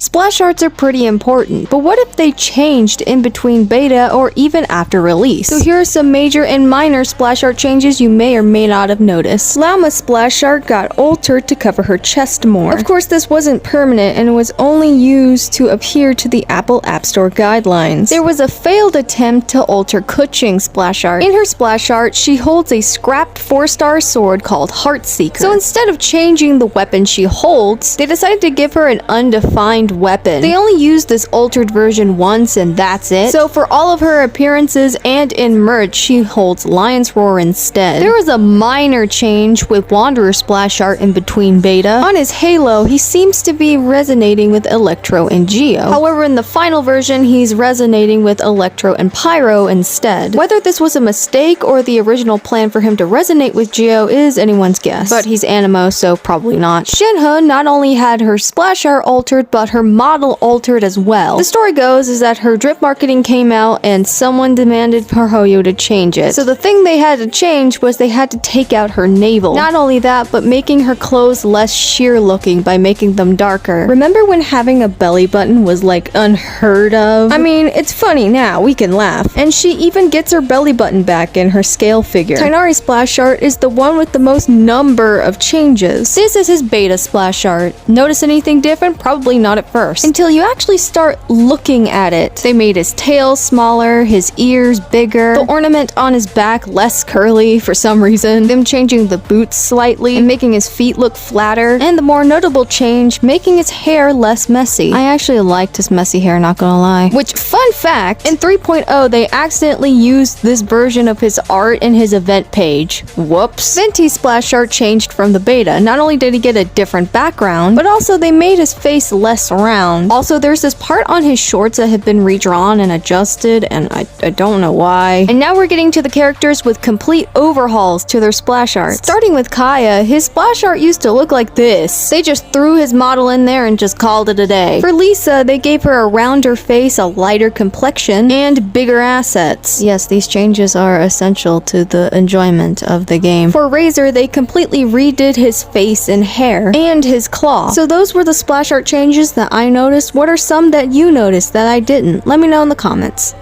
Splash arts are pretty important, but what if they changed in between beta or even after release? So here are some major and minor splash art changes you may or may not have noticed. Llama's splash art got altered to cover her chest more. Of course, this wasn't permanent and was only used to appear to the Apple App Store guidelines. There was a failed attempt to alter Keqing's splash art. In her splash art, she holds a scrapped 4-star sword called Heartseeker. So instead of changing the weapon she holds, they decided to give her an undefined weapon. They only used this altered version once and that's it. So for all of her appearances and in merch, she holds Lion's Roar instead. There was a minor change with Wanderer's splash art in between beta. On his halo, he seems to be resonating with Electro and Geo. However, in the final version, he's resonating with Electro and Pyro instead. Whether this was a mistake or the original plan for him to resonate with Geo is anyone's guess, but he's Animo, so probably not. Shenhe not only had her splash art altered, but her model altered as well. The story goes is that her drip marketing came out and someone demanded ParHoYo to change it. So the thing they had to change was they had to take out her navel. Not only that, but making her clothes less sheer looking by making them darker. Remember when having a belly button was like unheard of? I mean, it's funny now, we can laugh. And she even gets her belly button back in her scale figure. Tighnari's splash art is the one with the most number of changes. This is his beta splash art. Notice anything different? Probably not at first. Until you actually start looking at it. They made his tail smaller, his ears bigger, the ornament on his back less curly for some reason, them changing the boots slightly and making his feet look flatter, and the more notable change, making his hair less messy. I actually liked his messy hair, not gonna lie. Which, fun fact, in 3.0 they accidentally used this version of his art in his event page. Whoops. Venti's splash art changed from the beta. Not only did he get a different background, but also they made his face less round. Also, there's this part on his shorts that had been redrawn and adjusted, and I don't know why. And now we're getting to the characters with complete overhauls to their splash art. Starting with Kaya, his splash art used to look like this. They just threw his model in there and just called it a day. For Lisa, they gave her a rounder face, a lighter complexion, and bigger assets. Yes, these changes are essential to the enjoyment of the game. For Razor, they completely redid his face and hair, and his claw. So those were the splash art changes that I noticed. What are some that you noticed that I didn't? Let me know in the comments.